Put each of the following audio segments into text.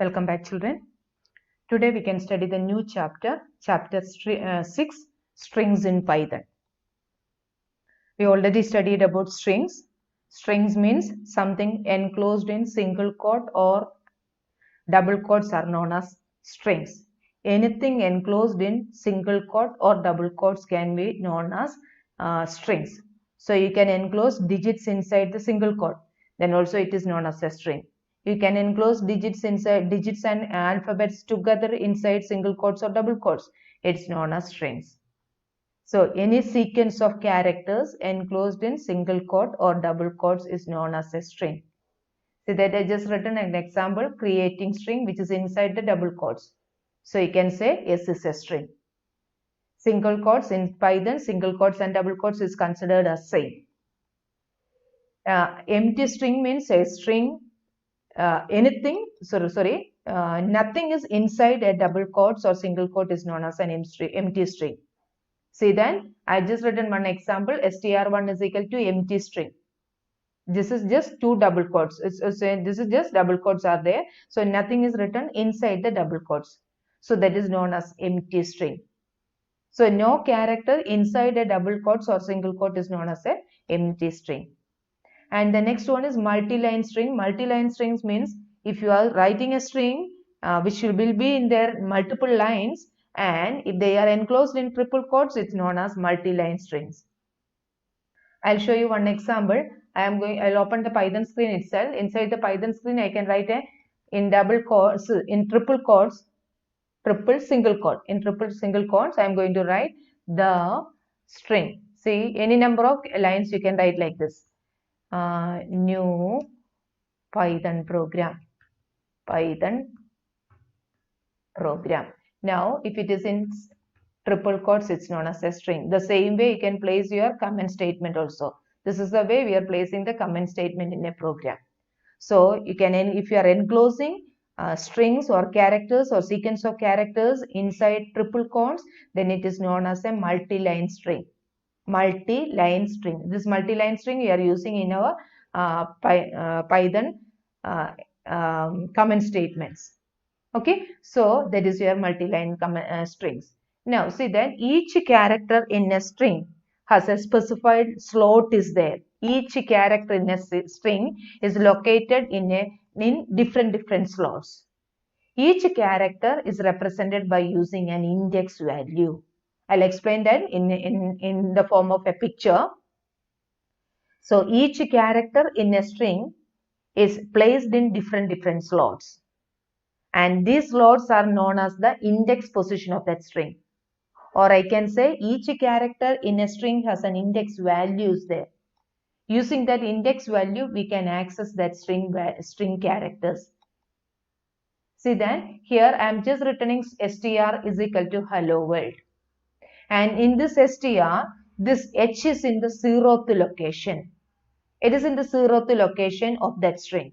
Welcome back, children. Today we can study the new chapter, chapter 6, strings in Python. We already studied about strings. Strings means something enclosed in single quote or double quotes are known as strings. Anything enclosed in single quote or double quotes can be known as strings. So you can enclose digits inside the single quote, then also it is known as a string. You can enclose digits inside digits and alphabets together inside single quotes or double quotes. It's known as strings. So any sequence of characters enclosed in single quote or double quotes is known as a string. See that I just written an example, creating string which is inside the double quotes. So you can say S is a string. Single quotes in Python, single quotes and double quotes is considered as same. Empty string means a string, nothing is inside a double quotes or single quote is known as an empty string. See then, I just written one example, str1 is equal to empty string. This is just two double quotes. This is just double quotes are there. So nothing is written inside the double quotes. So that is known as empty string. So no character inside a double quotes or single quote is known as a empty string. And the next one is multi-line string. Multi-line strings means if you are writing a string which will be in their multiple lines, and if they are enclosed in triple quotes, it's known as multi-line strings. I'll show you one example. I'll open the Python screen itself. Inside the Python screen, I can write in double quotes, in triple quotes, triple single quote. In triple single quotes, I am going to write the string. See, any number of lines you can write like this. New Python program. Python program. Now, if it is in triple quotes, it's known as a string. The same way you can place your comment statement also. This is the way we are placing the comment statement in a program. So you can, if you are enclosing strings or characters or sequence of characters inside triple quotes, then it is known as a multi-line string. Multi-line string. This multi-line string we are using in our Python comment statements. Okay, so that is your multi-line strings. Now see that each character in a string has a specified slot is there. Each character in a string is located in different slots. Each character is represented by using an index value. I'll explain that in the form of a picture. So each character in a string is placed in different slots. And these slots are known as the index position of that string. Or I can say each character in a string has an index values there. Using that index value, we can access that string characters. See that here I am just returning str is equal to hello world. And in this str, this h is in the 0th location. It is in the 0th location of that string.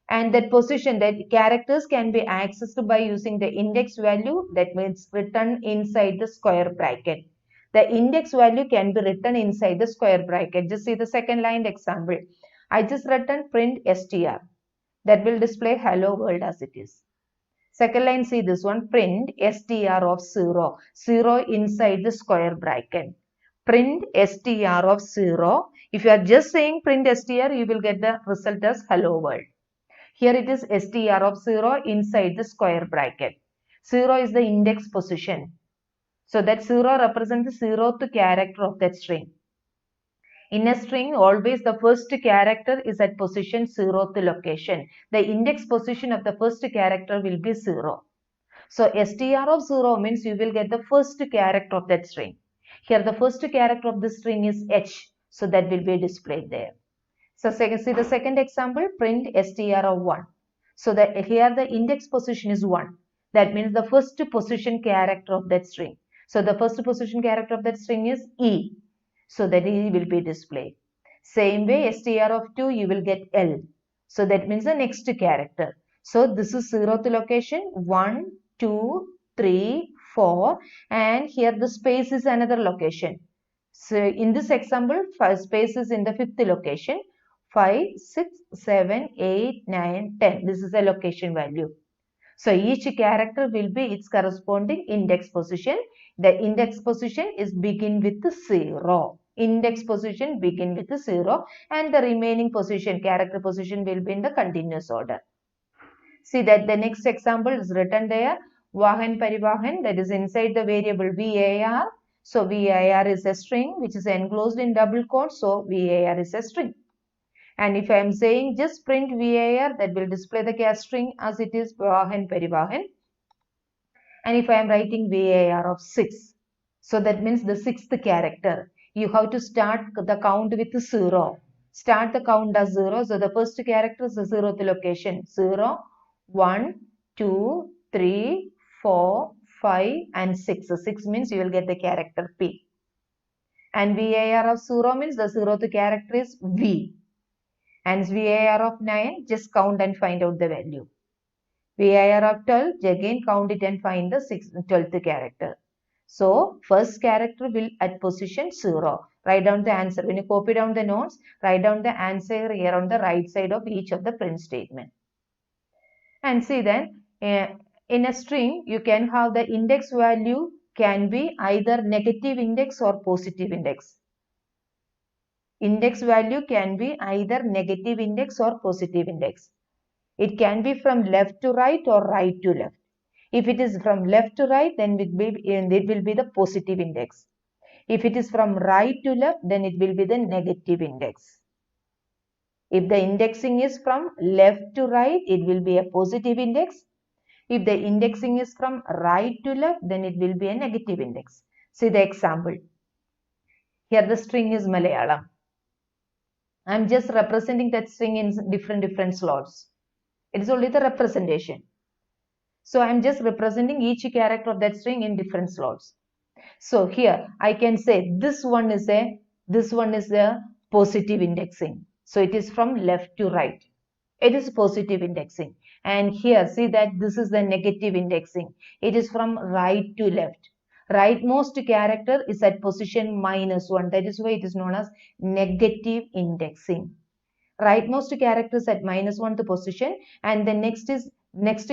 And that position, that characters can be accessed by using the index value, that means written inside the square bracket. The index value can be written inside the square bracket. Just see the second line example. I just written print str. That will display hello world as it is. Second line, see this one, print str of 0. 0 inside the square bracket. Print str of 0. If you are just saying print str, you will get the result as hello world. Here it is str of 0 inside the square bracket. 0 is the index position. So that 0 represents the 0th character of that string. In a string, always the first character is at position 0th location. The index position of the first character will be 0. So str of 0 means you will get the first character of that string. Here the first character of the string is h. So that will be displayed there. So see the second example, print str of 1. So that here the index position is 1. That means the first position character of that string. So the first position character of that string is e. So that e will be displayed. Same way str of 2 you will get l. So that means the next character. So this is 0th location, 1, 2, 3, 4, and here the space is another location. So in this example, space is in the 5th location. 5, 6, 7, 8, 9, 10. This is a location value. So each character will be its corresponding index position. The index position is begin with 0. Index position begin with 0 and the remaining position, character position will be in the continuous order. See that the next example is written there. Vahan Parivahan, that is inside the variable VAR. So VAR is a string which is enclosed in double quotes. So VAR is a string. And if I am saying just print VAR, that will display the cast string as it is Vahan Parivahan. And if I am writing VAR of 6, so that means the sixth character, you have to start the count with 0. Start the count as 0. So the first character is the 0th location. 0, 1, 2, 3, 4, 5 and 6. So 6 means you will get the character P. And VAR of 0 means the 0th character is V. And VAR of 9, just count and find out the value. VAR of 12, again count it and find the 12th character. So, first character will at position 0. Write down the answer. When you copy down the notes, write down the answer here on the right side of each of the print statement. And see then, in a string, you can have the index value can be either negative index or positive index. Index value can be either negative index or positive index. It can be from left to right or right to left. If it is from left to right, then it will be the positive index. If it is from right to left, then it will be the negative index. If the indexing is from left to right, it will be a positive index. If the indexing is from right to left, then it will be a negative index. See the example. Here the string is Malayalam. I am just representing that string in different slots. It is only the representation. So I am just representing each character of that string in different slots. So here I can say this one is a positive indexing. So it is from left to right. It is positive indexing. And here see that this is the negative indexing. It is from right to left. Rightmost character is at position -1. That is why it is known as negative indexing. Rightmost character is at -1th position, and the next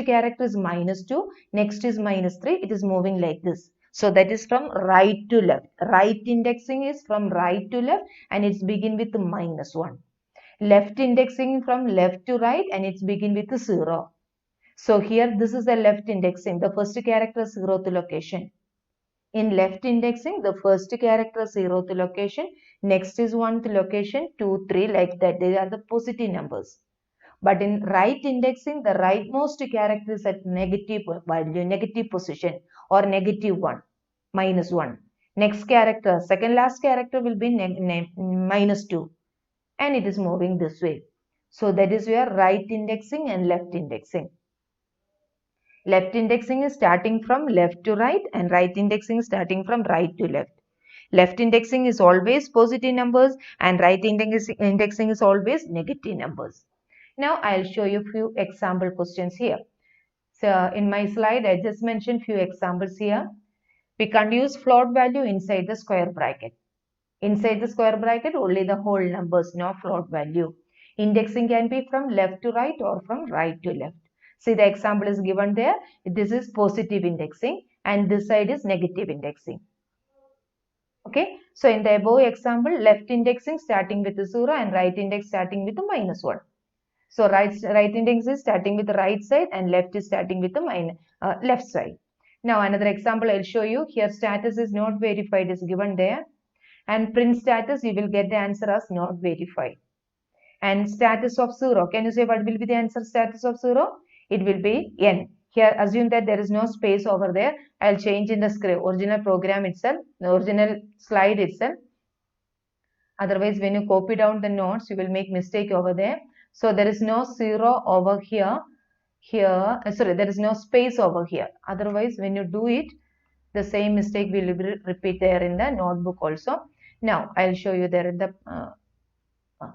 character is -2, next is -3. It is moving like this. So that is from right to left. Right indexing is from right to left and it's begin with -1. Left indexing from left to right and it's begin with 0. So here this is the left indexing. The first character is 0th location. In left indexing, the first character is 0th location. Next is 1th location, 2, 3 like that. They are the positive numbers. But in right indexing, the rightmost character is at negative value, negative position or -1, -1. Next character, second last character will be -2 and it is moving this way. So that is your right indexing and left indexing. Left indexing is starting from left to right and right indexing is starting from right to left. Left indexing is always positive numbers and right indexing is always negative numbers. Now I'll show you a few example questions here. So in my slide, I just mentioned few examples here. We can't use float value inside the square bracket. Inside the square bracket, only the whole numbers, no float value. Indexing can be from left to right or from right to left. See the example is given there. This is positive indexing and this side is negative indexing. Okay. So in the above example, left indexing starting with 0 and right index starting with -1. So right index is starting with the right side and left is starting with the left side. Now another example I'll show you. Here status is not verified is given there. And print status, you will get the answer as not verified. And status of 0. Can you say what will be the answer status of 0? It will be N. Here assume that there is no space over there. I'll change in the script, original program itself, the original slide itself. Otherwise, when you copy down the notes, you will make mistake over there. So there is no 0 over here. There is no space over here. Otherwise, when you do it, the same mistake will be repeat there in the notebook also. Now, I'll show you there in the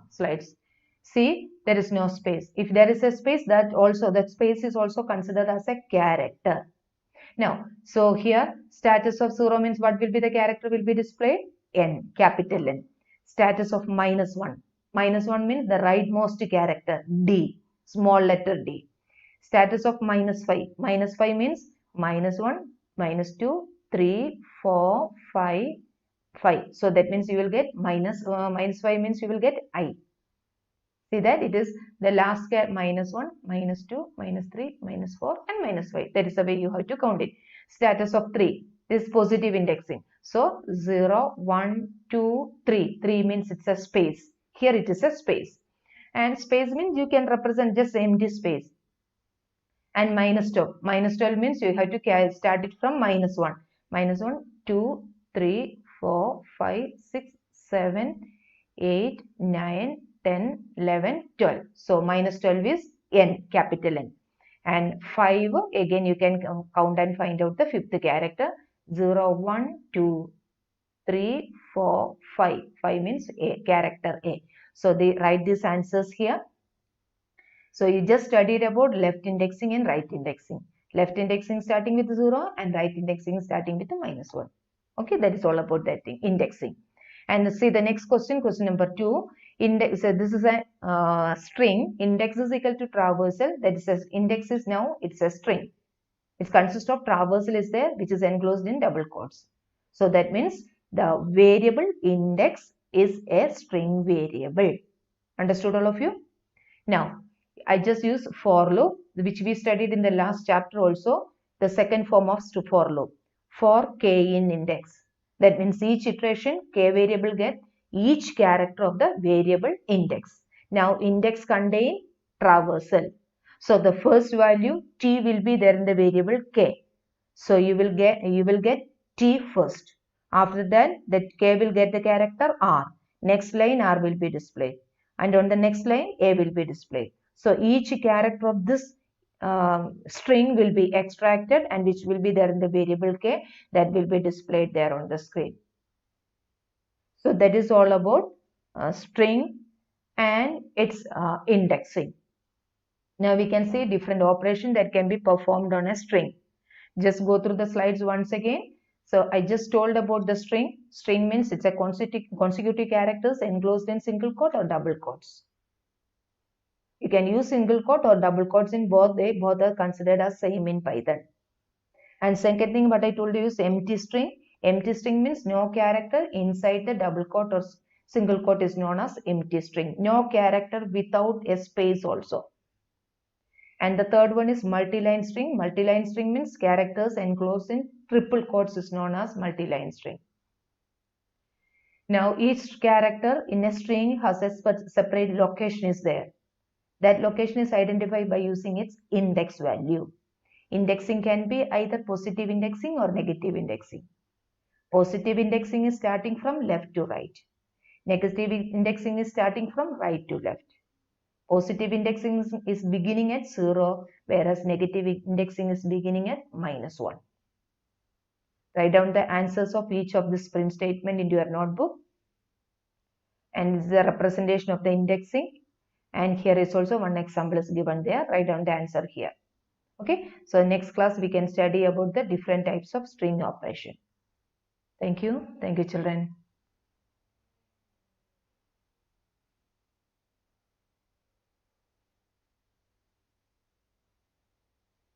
slides. See, there is no space. If there is a space, that space is also considered as a character. Now, so here, status of 0 means what will be the character will be displayed? N, capital N. Status of -1. Minus 1 means the rightmost character, D, small letter D. Status of minus 5. Minus 5 means minus 1, minus 2, 3, 4, 5, 5. So that means you will get minus 5 means you will get I. See that it is the last minus 1, minus 2, minus 3, minus 4 and minus 5. That is the way you have to count it. Status of 3 is positive indexing. So 0, 1, 2, 3. 3 means it's a space. Here it is a space. And space means you can represent just empty space. And minus 12. Minus 12 means you have to start it from minus 1. Minus 1, 2, 3, 4, 5, 6, 7, 8, 9, 10, 11, 12. So minus 12 is N, capital N. And 5, again you can count and find out the fifth character. 0, 1, 2, 3, 4, 5. 5 means A, character A. So they write these answers here. So you just studied about left indexing and right indexing. Left indexing starting with 0 and right indexing starting with minus 1. Okay, that is all about that thing, indexing. And see the next question, question number 2. Index. So this is a string. Index is equal to traversal. That is, index is now it's a string. It consists of traversal is there, which is enclosed in double quotes. So that means the variable index is a string variable. Understood all of you? Now, I just use for loop, which we studied in the last chapter also, the second form of for loop, for k in index. That means each iteration k variable get each character of the variable index. Now, index contain traversal. So, the first value t will be there in the variable k. So, you will get t first. After that k will get the character r. Next line r will be displayed. And on the next line a will be displayed. So each character of this string will be extracted and which will be there in the variable k, that will be displayed there on the screen. So that is all about string and its indexing. Now we can see different operations that can be performed on a string. Just go through the slides once again. So I just told about the string. String means it's a consecutive characters enclosed in single quote or double quotes. You can use single quote or double quotes in both. Both are considered as same in Python. And second thing what I told you is empty string. Empty string means no character inside the double quote or single quote is known as empty string. No character without a space also. And the third one is multi-line string. Multi-line string means characters enclosed in triple quotes is known as multi-line string. Now each character in a string has a separate location is there. That location is identified by using its index value. Indexing can be either positive indexing or negative indexing. Positive indexing is starting from left to right. Negative indexing is starting from right to left. Positive indexing is beginning at 0, whereas negative indexing is beginning at minus 1. Write down the answers of each of this print statement into your notebook. And this is a representation of the indexing. And here is also one example is given there. Write down the answer here. Okay. So next class we can study about the different types of string operation. Thank you. Thank you, children.